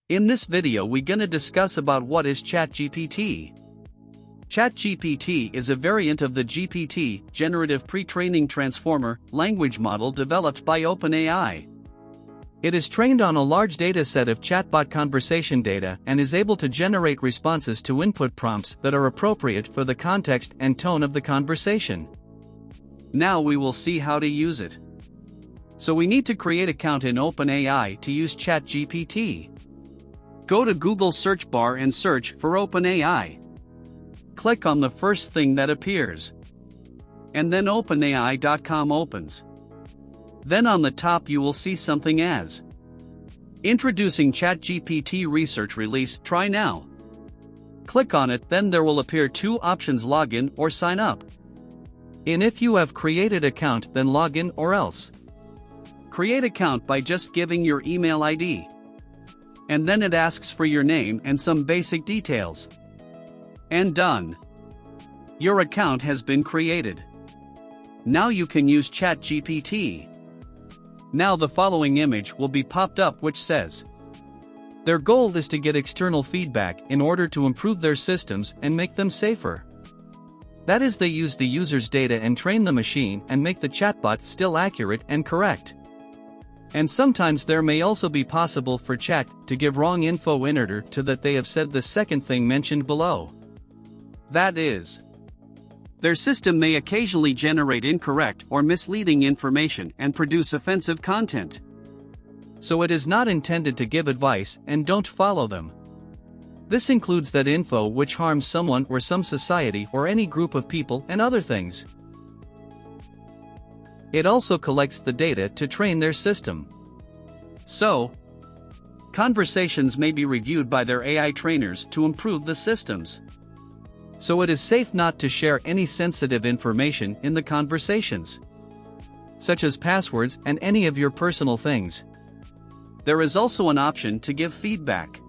In this video we gonna discuss about what is ChatGPT. ChatGPT is a variant of the GPT, Generative Pre-training Transformer, language model developed by OpenAI. It is trained on a large dataset of chatbot conversation data and is able to generate responses to input prompts that are appropriate for the context and tone of the conversation. Now we will see how to use it. So we need to create an account in OpenAI to use ChatGPT. Go to Google search bar and search for OpenAI. Click on the first thing that appears. And then OpenAI.com opens. Then on the top you will see something as Introducing ChatGPT Research Release, Try Now. Click on it, then there will appear two options: login or sign up. If you have created account, then login or else. Create account by just giving your email ID. And then it asks for your name and some basic details. And done. Your account has been created. Now you can use ChatGPT. Now the following image will be popped up which says, their goal is to get external feedback in order to improve their systems and make them safer. That is, they use the user's data and train the machine and make the chatbot still accurate and correct. And sometimes there may also be possible for chat to give wrong info in order to that they have said the second thing mentioned below. That is, their system may occasionally generate incorrect or misleading information and produce offensive content. So it is not intended to give advice, and don't follow them. This includes that info which harms someone or some society or any group of people and other things. It also collects the data to train their system. So, conversations may be reviewed by their AI trainers to improve the systems. So it is safe not to share any sensitive information in the conversations, such as passwords and any of your personal things. There is also an option to give feedback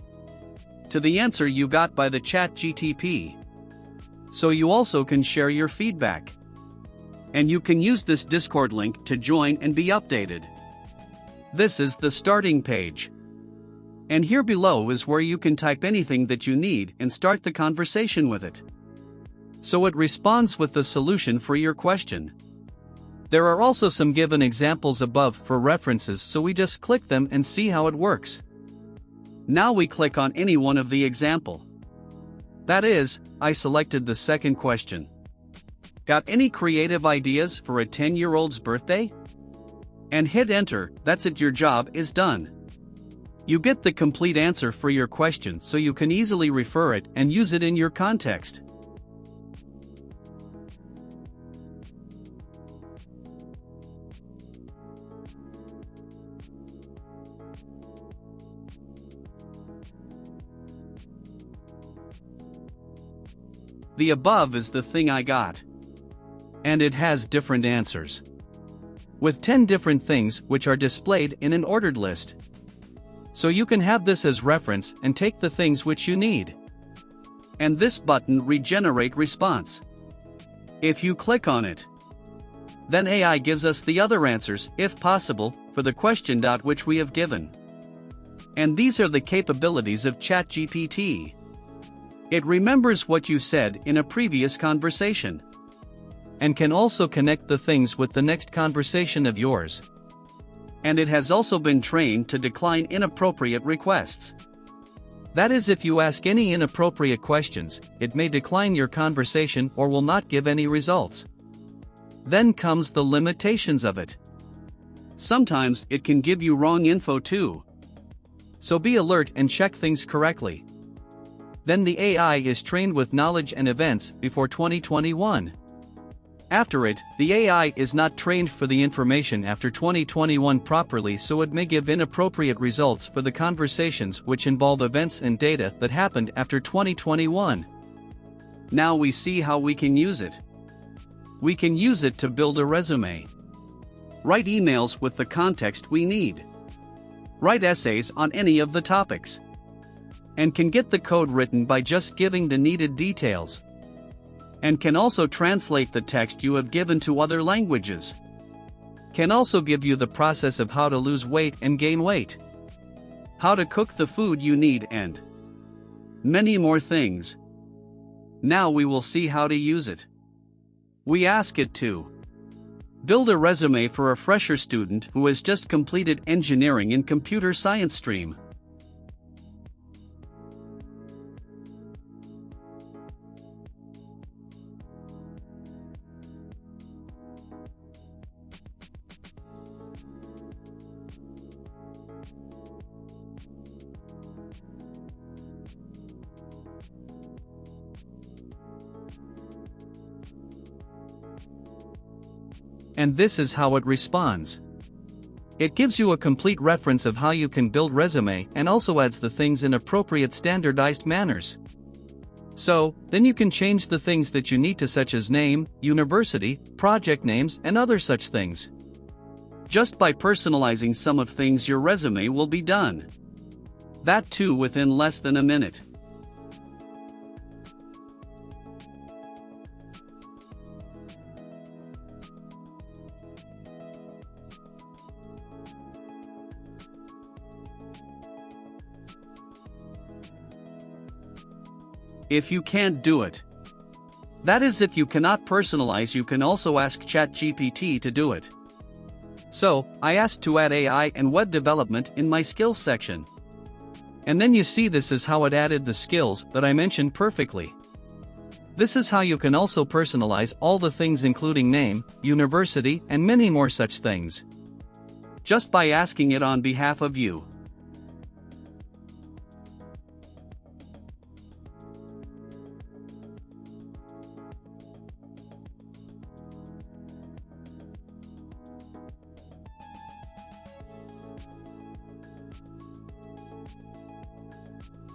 to the answer you got by the ChatGPT. So you also can share your feedback. And you can use this Discord link to join and be updated. This is the starting page. And here below is where you can type anything that you need and start the conversation with it. So it responds with the solution for your question. There are also some given examples above for references, so we just click them and see how it works. Now we click on any one of the example. That is, I selected the second question. Got any creative ideas for a 10-year-old's birthday? And hit enter. That's it, your job is done. You get the complete answer for your question, so you can easily refer it and use it in your context. The above is the thing I got. And it has different answers, with 10 different things which are displayed in an ordered list. So you can have this as reference and take the things which you need. And this button, regenerate response. If you click on it, then AI gives us the other answers, if possible, for the question which we have given. And these are the capabilities of ChatGPT. It remembers what you said in a previous conversation, and can also connect the things with the next conversation of yours. And it has also been trained to decline inappropriate requests. That is, if you ask any inappropriate questions, it may decline your conversation or will not give any results. Then comes the limitations of it. Sometimes it can give you wrong info too. So be alert and check things correctly. Then the AI is trained with knowledge and events before 2021. After it, the AI is not trained for the information after 2021 properly, so it may give inappropriate results for the conversations which involve events and data that happened after 2021. Now we see how we can use it. We can use it to build a resume, write emails with the context we need, write essays on any of the topics, and can get the code written by just giving the needed details. And can also translate the text you have given to other languages. Can also give you the process of how to lose weight and gain weight. how to cook the food you need, and many more things. Now we will see how to use it. We ask it to build a resume for a fresher student who has just completed engineering in computer science stream. And this is how it responds. It gives you a complete reference of how you can build resume and also adds the things in appropriate standardized manners. So, then you can change the things that you need to, such as name, university, project names, and other such things. Just by personalizing some of things, your resume will be done. That too within less than a minute. If you can't do it, that is, if you cannot personalize, you can also ask ChatGPT to do it. So, I asked to add AI and web development in my skills section. And then you see, this is how it added the skills that I mentioned perfectly. This is how you can also personalize all the things, including name, university, and many more such things, just by asking it on behalf of you.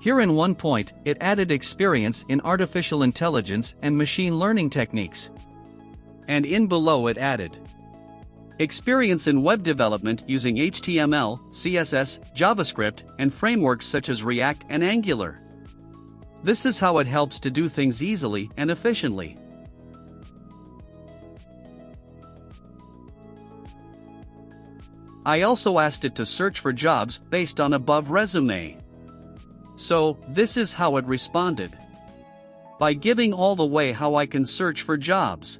Here in one point, it added experience in artificial intelligence and machine learning techniques. And in below it added experience in web development using HTML, CSS, JavaScript, and frameworks such as React and Angular. This is how it helps to do things easily and efficiently. I also asked it to search for jobs based on above resume. So, this is how it responded. By giving all the way how I can search for jobs.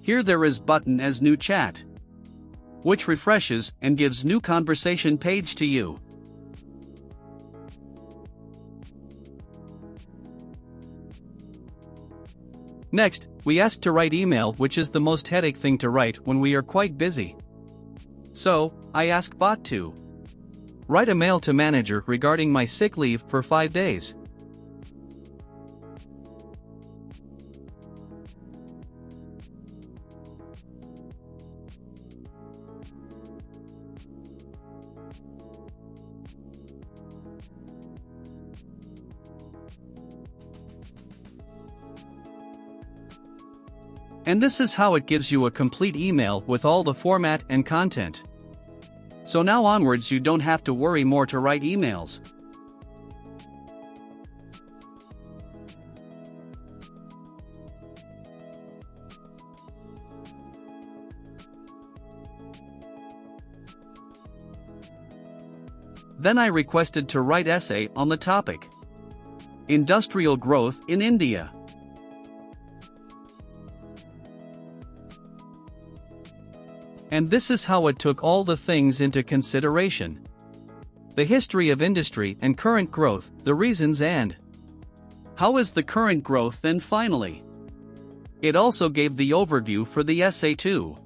Here there is button as new chat, which refreshes and gives new conversation page to you. Next, we asked to write email, which is the most headache thing to write when we are quite busy. So, I asked bot to write a mail to manager regarding my sick leave for 5 days. And this is how it gives you a complete email with all the format and content. So now onwards you don't have to worry more to write emails. Then I requested to write essay on the topic industrial growth in India. And this is how it took all the things into consideration: the history of industry and current growth, the reasons, and how is the current growth. Then finally, it also gave the overview for the essay too.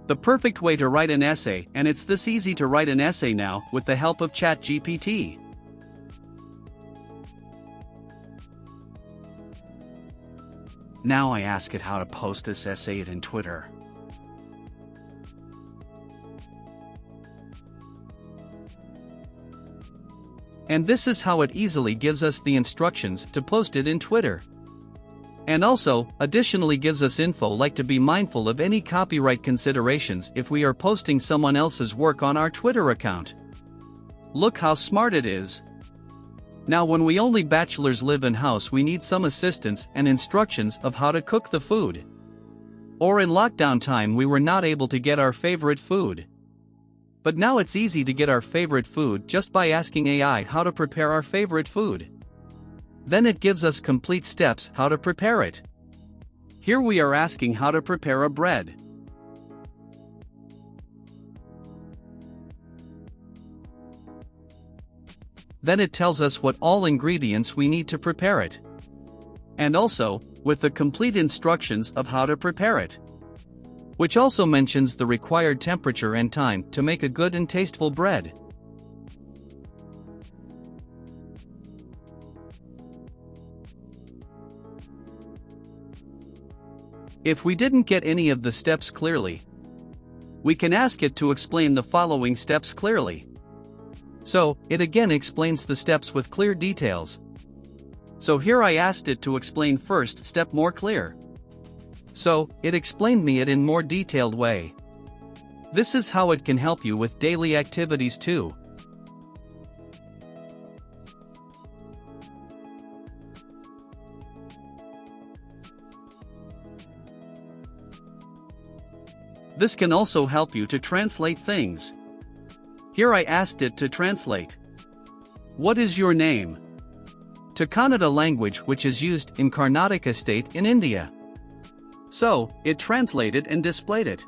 The perfect way to write an essay, and it's this easy to write an essay now with the help of ChatGPT. Now I ask it how to post this essay in Twitter. And this is how it easily gives us the instructions to post it in Twitter. And also, additionally gives us info like to be mindful of any copyright considerations if we are posting someone else's work on our Twitter account. Look how smart it is. Now when we only bachelors live in house, we need some assistance and instructions of how to cook the food. Or in lockdown time we were not able to get our favorite food. But now it's easy to get our favorite food just by asking AI how to prepare our favorite food. Then it gives us complete steps how to prepare it. Here we are asking how to prepare a bread. Then it tells us what all ingredients we need to prepare it. And also, with the complete instructions of how to prepare it. Which also mentions the required temperature and time to make a good and tasteful bread. If we didn't get any of the steps clearly, we can ask it to explain the following steps clearly. So, it again explains the steps with clear details. So here I asked it to explain first step more clear. So, it explained me it in more detailed way. This is how it can help you with daily activities too. This can also help you to translate things. Here I asked it to translate. What is your name? To Kannada language, which is used in Karnataka state in India. So, it translated and displayed it.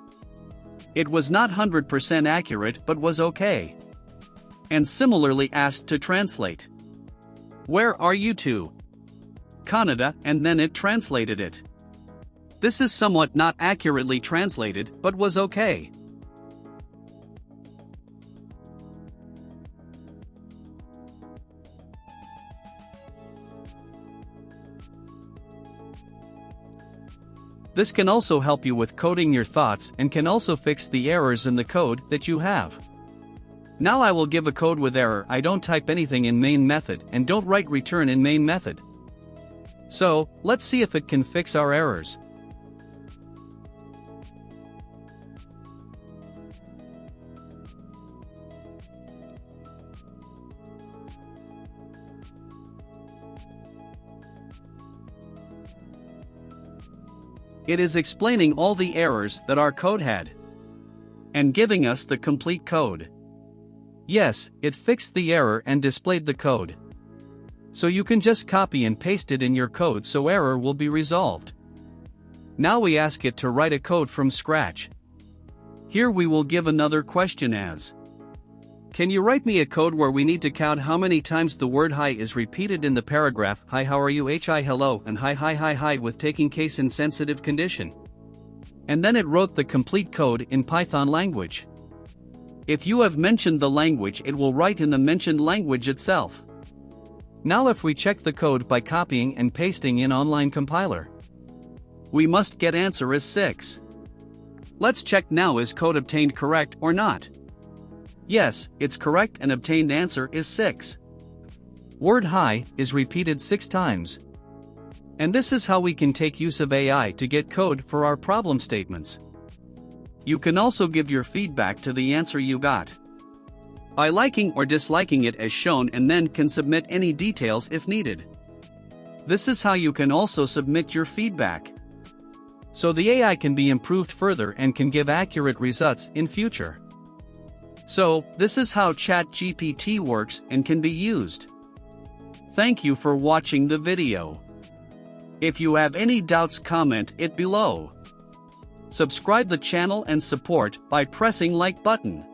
It was not 100% accurate but was okay. And similarly asked to translate. Where are you to? Kannada, and then it translated it. This is somewhat not accurately translated but was okay. This can also help you with coding your thoughts and can also fix the errors in the code that you have. Now I will give a code with error. I don't type anything in main method and don't write return in main method. So, let's see if it can fix our errors. It is explaining all the errors that our code had. And giving us the complete code. Yes, it fixed the error and displayed the code. So you can just copy and paste it in your code so error will be resolved. Now we ask it to write a code from scratch. Here we will give another question as: can you write me a code where we need to count how many times the word hi is repeated in the paragraph, hi how are you, hi hello, and hi with taking case insensitive condition. And then it wrote the complete code in Python language. If you have mentioned the language, it will write in the mentioned language itself. Now if we check the code by copying and pasting in online compiler, we must get answer is 6. Let's check now, is code obtained correct or not? Yes, it's correct and obtained answer is 6. Word hi is repeated 6 times. And this is how we can take use of AI to get code for our problem statements. You can also give your feedback to the answer you got by liking or disliking it as shown, and then can submit any details if needed. This is how you can also submit your feedback, so the AI can be improved further and can give accurate results in future. So, this is how ChatGPT works and can be used. Thank you for watching the video. If you have any doubts, comment it below. Subscribe the channel and support by pressing like button.